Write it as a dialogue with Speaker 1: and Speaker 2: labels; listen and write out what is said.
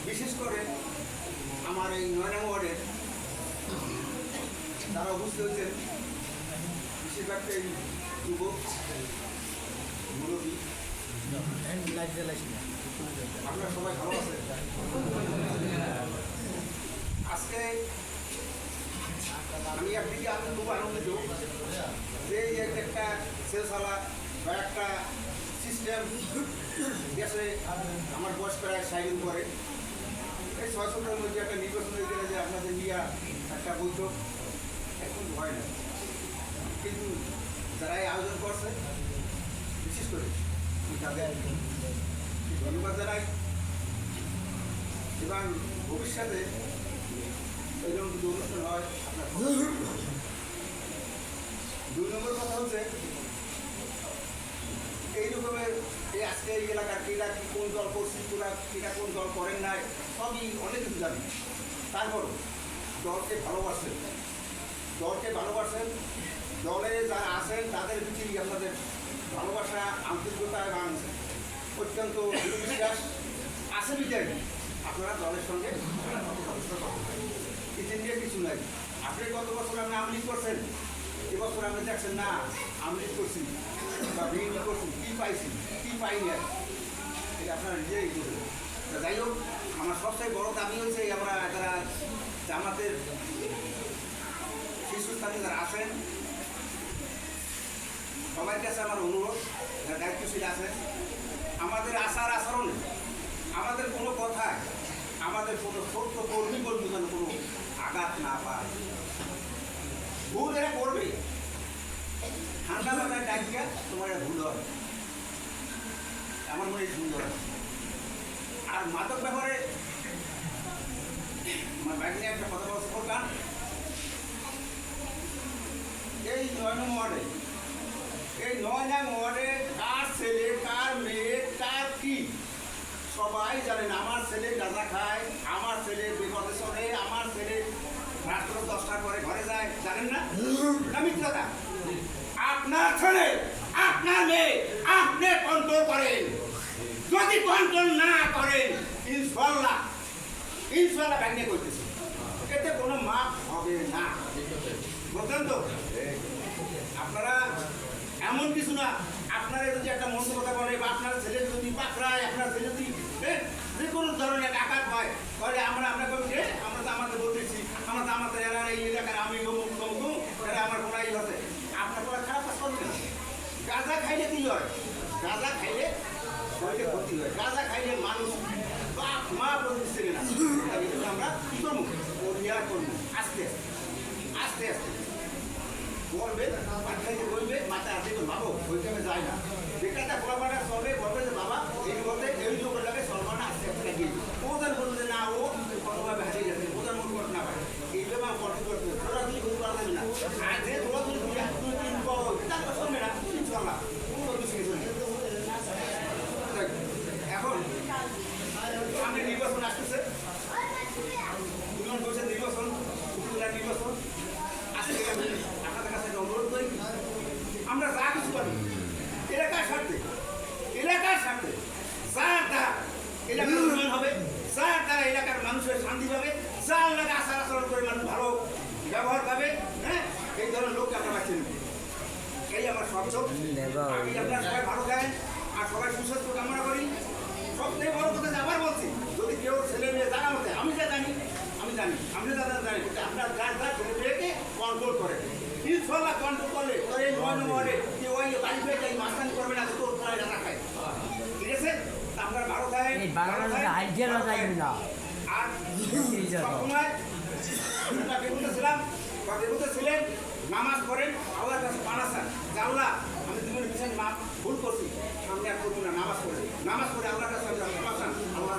Speaker 1: বিশেষ করে আমার এই ৯ নং ওয়ার্ডের যারা উপস্থিত হয়েছেন বেশিরভাগটা এই যুবক মুরব্বী। আপনারা সবাই ভালো আছেন? আজকে আমি একদিকে আমি খুব আনন্দিত যে একটা সেলসালা বা একটা সিস্টেম দেশে আমার বয়স প্রায় ৬০ দিন পরে এই ৬ সপ্তাহের মধ্যে একটা নির্বাচন হয়ে গেলে যে আপনাদের নিয়ে একটা বৈঠক এখন হয় না, কিন্তু যারা এই আয়োজন করছে বিশেষ করে তাদের ধন্যবাদ জানাই এবং ভবিষ্যতে এরকম যদি অনুষ্ঠান হয় আপনার। ২ নম্বর কথা হচ্ছে এই রকমের এই আজকে এই এলাকার ক্রীড়া কি কোন দল করছি ক্রীড়া কোন দল করেন নাই সবই অনেক কিছু জানি। তারপর দলকে ভালোবাসেন, দলে যারা আছেন তাদের ভিতরেই আপনাদের ভালোবাসা, আন্তরিকতা এবং অত্যন্ত বিশ্বাস আছে বিদায় আপনারা দলের সঙ্গে কিছু নিয়ে কিছু নাই। আপনি গত বছর আপনি আমলিগ করছেন, এবছর আপনি দেখছেন না আমলিগ করছি বা বিএনপি করছি, কী পাইছি কী পাইনি আর এটা আপনারা নিজেই বুঝবেন। যাই হোক, আমার সবচেয়ে বড় দাবি হয়েছে আমরা যারা জামাতের শীর্ষস্থানে যারা আছেন সবার কাছে আমার অনুরোধ, যারা দায়িত্বশীল আছেন, আমাদের আচার আচরণে আমাদের কোনো কথায় আমাদের কোনো ছোট্ট কর্মী যেন কোনো আঘাত না পায়। ভুল এরা করবে, ঠান্ডা মাথায় ডাকিয়া তোমার এটা ভুল হবে, আমার মনে হয় সুন্দর। আর মাদক ব্যাপারে আমার বাইক নিয়ে একটা কথা বলতে করতাম, এই ৯ নং ওয়ার্ডে কার ছেলে কার মেয়ে কার কি সবাই জানেন। আমার ছেলে গাঁজা খায়, আমার ছেলে বিপদে চলে, আমার ছেলে রাত্র 10টার পরে ঘরে যায়, জানেন না? মিথ্যাটা। আপনার ছেলে আপনার মেয়ে আপনি কন্ট্রোল করেন, যদি কন্ট্রোল না করেন ইনশাল্লাহ ব্যাংকে করতেছে, এতে কোনো মাপ হবে না, বুঝলেন তো? আপনারা এমন কিছু না, আপনারা যদি একটা মন্দ কথা বলে বা আপনার ছেলে যদি পাকড়ায়, আপনার ছেলে যদি যে কোনো ধরনের আঘাত হয় তাহলে আমরা বলি যে আমরা তো আমাদের বলতেছি, আমরা তো আমাদের এরা এই এলাকার আমি এরা আমার কোনো ই হচ্ছে, আপনার কোনো খারাপ কাজ করবে না। গাঁজা খাইলে কি হয়? গাঁজা খাইলে শরীরে ক্ষতি হয়, গাঁজা খাইলে মানুষ বাপ মা বলতেছে না। আমরা কী করবো? পরিহার করবো আস্তে আস্তে বলবে, বলবে মাথা আসে তো ভাবো ওইখানে যায় না, বেকারটা বলাবাটা চলবে, বলবে যে বাবা এই বলতে এই লোকের লাগে সলমানা আস্তে আস্তে লাগিয়ে ওদের বলবে যে না ও কোনোভাবে হারিয়ে যাচ্ছে, ওদের মন করতে না পারে, এইভাবে আমার কন্ট্রোল করতে হবে, তোরা তুমি বলতে পারবে না। আর যে তোরা তুমি 2-3 তার তো শুনবে না, ইনশাল্লাহ কোনো কিছু এখন সামনে নির্বাচন আসতেছে, বলছেন নির্বাচন, উপজেলার নির্বাচন আসতে গেলে আপনাদের কাছে অনুরোধ করি, আমরা যা কিছু পারি এলাকার স্বার্থে যার দ্বারা এলাকার উন্নয়ন হবে, যার দ্বারা এলাকার মানুষের শান্তি পাবে, যার এলাকায় আচার আচরণ করে মানুষ ভালো ব্যবহার পাবে, হ্যাঁ, এই ধরনের লোককে আমরা বাঁচিয়ে নেব। এই আমার শব্দ। আমি আপনার সবাই ভালো থাকেন আর সবাই সুস্বাস্থ্য কামনা করি। সবথেকে বড় কথা আবার বলছি, যদি কেউ ছেলে মেয়ে জানা মতে আমি জানি আপনি জানি আপনার গাছ ছেলে মেয়েকে কন্ট্রোল করে, ইনশাল্লাহ কন্ট্রোল করলে তোর এই ৯ নম্বরে কেউ ওই বাড়ি পেয়ে যাই মাস্তানি করবে না, তোর প্রায় রাখা খায়, ঠিক আছে? আপনার ভালো থাকেন আর সবসময় বেগুতে ছিলেন, নামাজ পড়েন, আল্লাহর কাছে পানাসান যে আল্লাহ আমি জীবনে বিশেষ মা ভুল করছি, সামনে আর করবো না, নামাজ পড়ে আল্লাহর কাছে আল্লাহ